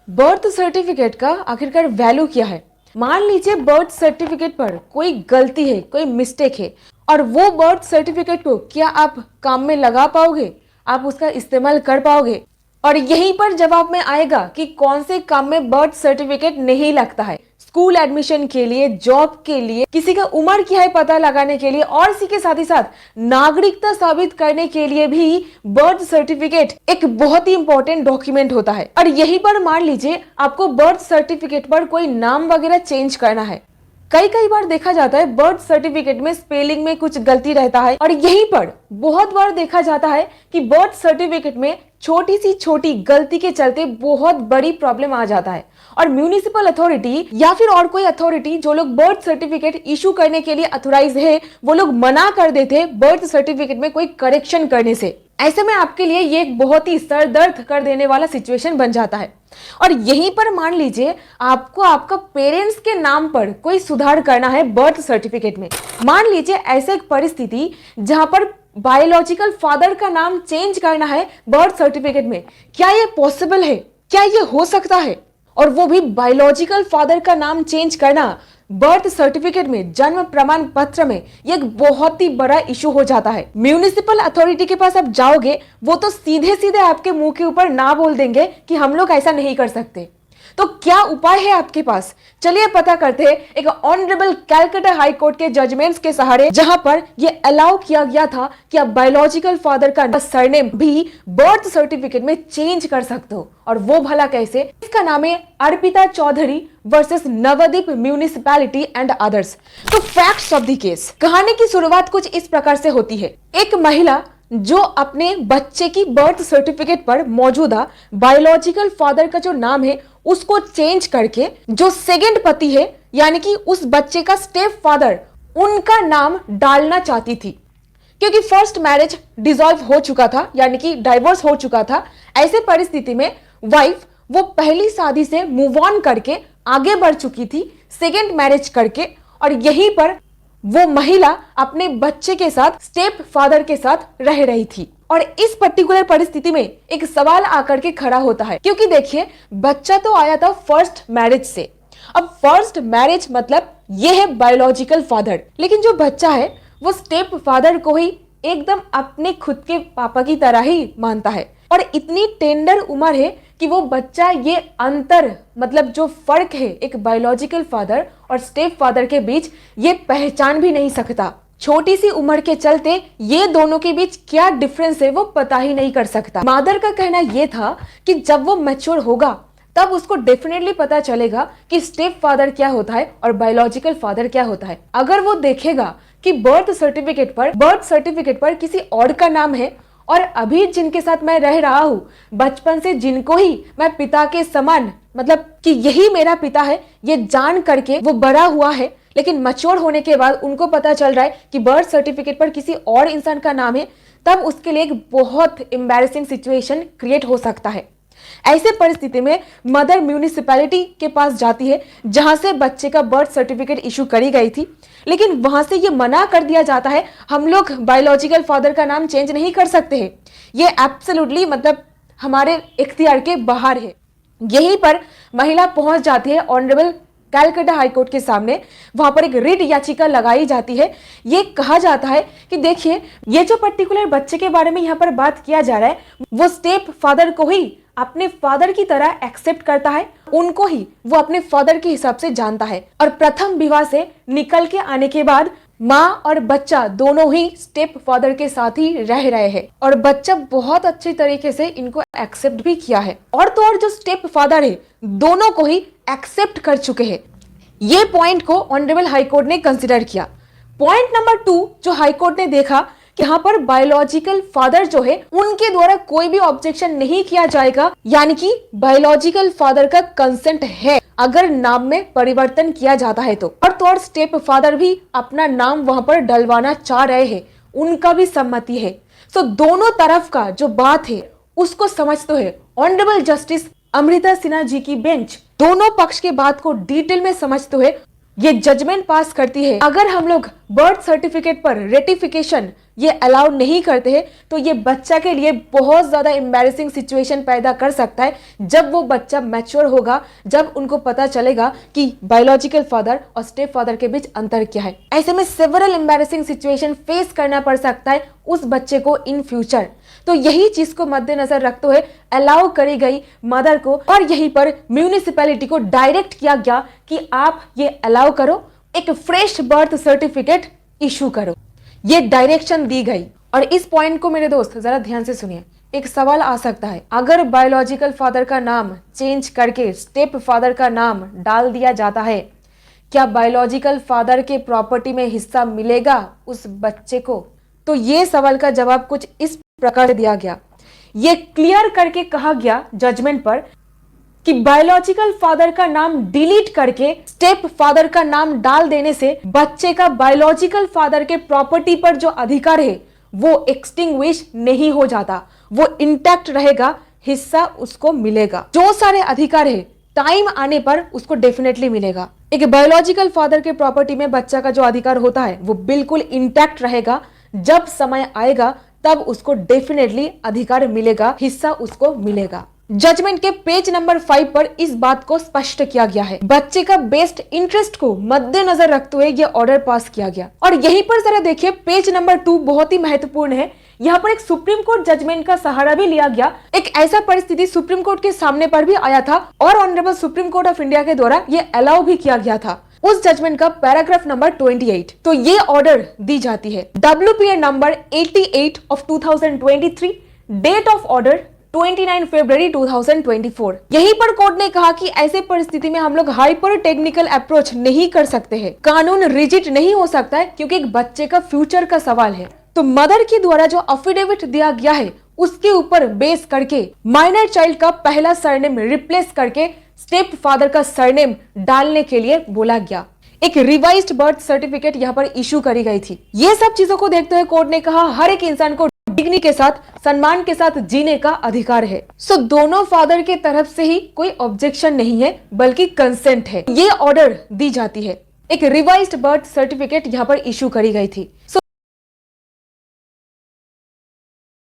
Birth certificate का आखिरकार value क्या है? मान लीजिए बर्थ सर्टिफिकेट पर कोई गलती है, कोई मिस्टेक है और वो बर्थ सर्टिफिकेट को क्या आप काम में लगा पाओगे? आप उसका इस्तेमाल कर पाओगे? और यहीं पर जवाब में आएगा कि कौन से काम में बर्थ सर्टिफिकेट नहीं लगता है। स्कूल एडमिशन के लिए, जॉब के लिए, किसी का उम्र क्या है पता लगाने के लिए और इसी के साथ ही साथ नागरिकता साबित करने के लिए भी बर्थ सर्टिफिकेट एक बहुत ही इंपॉर्टेंट डॉक्यूमेंट होता है। और यहीं पर मान लीजिए आपको बर्थ सर्टिफिकेट पर कोई नाम वगैरह चेंज करना है। कई बार देखा जाता है बर्थ सर्टिफिकेट में स्पेलिंग में कुछ गलती रहता है और यहीं पर बहुत बार देखा जाता है कि बर्थ सर्टिफिकेट में छोटी सी छोटी गलती के चलते बहुत बड़ी प्रॉब्लम आ जाता है और म्युनिसिपल अथॉरिटी या फिर और कोई अथॉरिटी जो लोग बर्थ सर्टिफिकेट इशू करने के लिए अथोराइज है वो लोग मना कर देते हैं बर्थ सर्टिफिकेट में कोई करेक्शन करने से। ऐसे में आपके लिए ये एक बहुत ही सर दर्द कर देने वाला सिचुएशन बन जाता है। और यहीं पर मान लीजिए आपको आपका पेरेंट्स के नाम पर कोई सुधार करना है बर्थ सर्टिफिकेट में। मान लीजिए ऐसे एक परिस्थिति जहां पर बायोलॉजिकल फादर का नाम चेंज करना है बर्थ सर्टिफिकेट में। क्या ये पॉसिबल है? क्या ये हो सकता है? और वो भी बायोलॉजिकल फादर का नाम चेंज करना बर्थ सर्टिफिकेट में, जन्म प्रमाण पत्र में, ये एक बहुत ही बड़ा इशू हो जाता है। म्युनिसिपल अथॉरिटी के पास आप जाओगे वो तो सीधे सीधे आपके मुंह के ऊपर ना बोल देंगे कि हम लोग ऐसा नहीं कर सकते। तो क्या उपाय है आपके पास? चलिए पता करते हैं एक ऑनरेबल कैलकाटा हाई कोर्ट के जजमेंट्स के सहारे, जहां पर यह अलाउ किया गया था कि आप बायोलॉजिकल फादर का सरनेम भी बर्थ सर्टिफिकेट में चेंज कर सकते हो। और वो भला कैसे? इसका नाम है Arpita Chowdhury versus Nabadwip municipality and others. तो फैक्ट्स ऑफ द केस। कहानी की शुरुआत कुछ इस प्रकार से होती है। एक महिला जो अपने बच्चे की बर्थ सर्टिफिकेट पर मौजूदा बायोलॉजिकल फादर का जो नाम है उसको चेंज करके जो सेकंड पति है यानी कि उस बच्चे का स्टेप फादर, उनका नाम डालना चाहती थी। क्योंकि फर्स्ट मैरिज डिसॉल्व हो चुका था यानी कि डाइवोर्स हो चुका था। ऐसे परिस्थिति में वाइफ वो पहली शादी से मूव ऑन करके आगे बढ़ चुकी थी सेकंड मैरिज करके, और यहीं पर वो महिला अपने बच्चे के साथ स्टेप फादर के साथ रह रही थी। और इस पर्टिकुलर परिस्थिति में एक सवाल आकर के खड़ा होता है, क्योंकि देखिए बच्चा तो आया था फर्स्ट मैरिज से। अब फर्स्ट मैरिज मतलब ये है बायोलॉजिकल फादर, लेकिन जो बच्चा है वो स्टेप फादर को ही एकदम अपने खुद के पापा की तरह ही मानता है। और इतनी टेंडर उम्र है कि वो बच्चा ये अंतर मतलब जो फर्क है एक बायोलॉजिकल फादर और स्टेप फादर के बीच ये पहचान भी नहीं सकता। छोटी सी उम्र के चलते ये दोनों के बीच क्या डिफरेंस है वो पता ही नहीं कर सकता। मादर का कहना ये था कि जब वो मैच्योर होगा तब उसको डेफिनेटली पता चलेगा कि स्टेप फादर क्या होता है और बायोलॉजिकल फादर क्या होता है। अगर वो देखेगा कि बर्थ सर्टिफिकेट पर किसी और का नाम है और अभी जिनके साथ मैं रह रहा हूं बचपन से जिनको ही मैं पिता के समान मतलब कि यही मेरा पिता है ये जान करके वो बड़ा हुआ है, लेकिन मैच्योर होने के बाद उनको पता चल रहा है कि बर्थ सर्टिफिकेट पर किसी और इंसान का नाम है, तब उसके लिए एक बहुत एम्बैरेसिंग सिचुएशन क्रिएट हो सकता है। ऐसे परिस्थिति में मदर म्यूनिसिपैलिटी के पास जाती है जहां से बच्चे का बर्थ सर्टिफिकेट इशू करी गई थी, लेकिन वहां से ये मना कर दिया जाता है हम लोग बायोलॉजिकल फादर का नाम चेंज नहीं कर सकते हैं, ये एब्सोल्युटली मतलब हमारे इख्तियार के बाहर है। यहीं पर महिला पहुंच जाती है ऑनरेबल कैलकाटा हाईकोर्ट के सामने। वहां पर एक रिट याचिका लगाई जाती है। ये कहा जाता है कि देखिए ये जो पर्टिकुलर बच्चे के बारे में यहाँ पर बात किया जा रहा है वो स्टेप फादर को ही अपने फादर की तरह एक्सेप्ट करता है, उनको ही वो अपने फादर के हिसाब से जानता है। और प्रथम विवाह से निकल के आने के बाद माँ और बच्चा दोनों ही स्टेप फादर के साथ ही रह रहे हैं और बच्चा बहुत अच्छे तरीके से इनको एक्सेप्ट भी किया है। और तो और जो स्टेप फादर है दोनों को ही एक्सेप्ट कर चुके हैं। ये पॉइंट को ऑनरेबल हाईकोर्ट ने कंसिडर किया। पॉइंट नंबर 2 जो हाईकोर्ट ने देखा कि यहाँ पर बायोलॉजिकल फादर जो है उनके द्वारा कोई भी ऑब्जेक्शन नहीं किया जाएगा, यानी कि बायोलॉजिकल फादर का कंसेंट है अगर नाम में परिवर्तन किया जाता है तो। और तो और स्टेप फादर भी अपना नाम वहां पर डलवाना चाह रहे हैं, उनका भी सम्मति है। तो दोनों तरफ का जो बात है उसको समझते हुए ऑनरेबल जस्टिस अमृता सिन्हा जी की बेंच दोनों पक्ष के बात को डिटेल में समझते हुए ये जजमेंट पास करती है। अगर हम लोग बर्थ सर्टिफिकेट पर रेटिफिकेशन ये अलाउ नहीं करते हैं तो ये बच्चा के लिए बहुत ज्यादा एम्बैरेसिंग सिचुएशन पैदा कर सकता है जब वो बच्चा मैच्योर होगा, जब उनको पता चलेगा कि बायोलॉजिकल फादर और स्टेप फादर के बीच अंतर क्या है। ऐसे में सेवरल एम्बैरेसिंग सिचुएशन फेस करना पड़ सकता है उस बच्चे को इन फ्यूचर। तो यही चीज को मद्देनजर रखते हुए अलाउ करी गई मदर को और यहीं पर म्यूनिसिपैलिटी को डायरेक्ट किया गया कि आप ये अलाउ करो, एक फ्रेश बर्थ सर्टिफिकेट इशू करो। ये डायरेक्शन दी गई। और इस पॉइंट को मेरे दोस्त जरा ध्यान से सुनिए। एक सवाल आ सकता है, अगर बायोलॉजिकल फादर का नाम चेंज करके स्टेप फादर का नाम डाल दिया जाता है, क्या बायोलॉजिकल फादर के प्रॉपर्टी में हिस्सा मिलेगा उस बच्चे को? तो ये सवाल का जवाब कुछ इस प्रकार दिया गया। ये क्लियर करके कहा गया जजमेंट पर कि बायोलॉजिकल फादर का नाम डिलीट करके स्टेप फादर का नाम डाल देने से बच्चे का बायोलॉजिकल फादर के प्रॉपर्टी पर जो अधिकार है वो एक्सटिंग्विश नहीं हो जाता, वो इंटैक्ट रहेगा, हिस्सा उसको मिलेगा। जो सारे अधिकार है टाइम आने पर उसको डेफिनेटली मिलेगा। एक बायोलॉजिकल फादर के प्रॉपर्टी में बच्चा का जो अधिकार होता है वो बिल्कुल इंटैक्ट रहेगा। जब समय आएगा तब उसको डेफिनेटली अधिकार मिलेगा, हिस्सा उसको मिलेगा। जजमेंट के पेज नंबर 5 पर इस बात को स्पष्ट किया गया है। बच्चे का बेस्ट इंटरेस्ट को मद्देनजर रखते हुए यह ऑर्डर पास किया गया। और यहीं पर जरा देखिए, पेज नंबर 2 बहुत ही महत्वपूर्ण है। यहाँ पर एक सुप्रीम कोर्ट जजमेंट का सहारा भी लिया गया। एक ऐसा परिस्थिति सुप्रीम कोर्ट के सामने पर भी आया था और honourable supreme court of India के द्वारा ये अलाउ भी किया गया था। उस जजमेंट का पैराग्राफ नंबर 28। तो ये ऑर्डर दी जाती है WPA number 88 of 2023, date of order 29 फरवरी 2024। यहीं पर कोर्ट ने कहा कि ऐसे परिस्थिति में हम लोग हाइपर टेक्निकल अप्रोच नहीं कर सकते हैं, कानून रिजिड नहीं हो सकता है क्योंकि एक बच्चे का फ्यूचर का सवाल है। तो मदर के द्वारा जो अफिडेविट दिया गया है उसके ऊपर बेस करके माइनर चाइल्ड का पहला सरनेम रिप्लेस करके स्टेप फादर का सरनेम डालने के लिए बोला गया। एक रिवाइज्ड बर्थ सर्टिफिकेट यहाँ पर इशू करी गई थी। ये सब चीजों को देखते हुए कोर्ट ने कहा हर एक इंसान को डिग्निटी के साथ, सम्मान के साथ जीने का अधिकार है। सो दोनों फादर के तरफ से ही कोई ऑब्जेक्शन नहीं है बल्कि कंसेंट है। ये ऑर्डर दी जाती है। एक रिवाइज्ड बर्थ सर्टिफिकेट यहाँ पर इशू करी गई थी।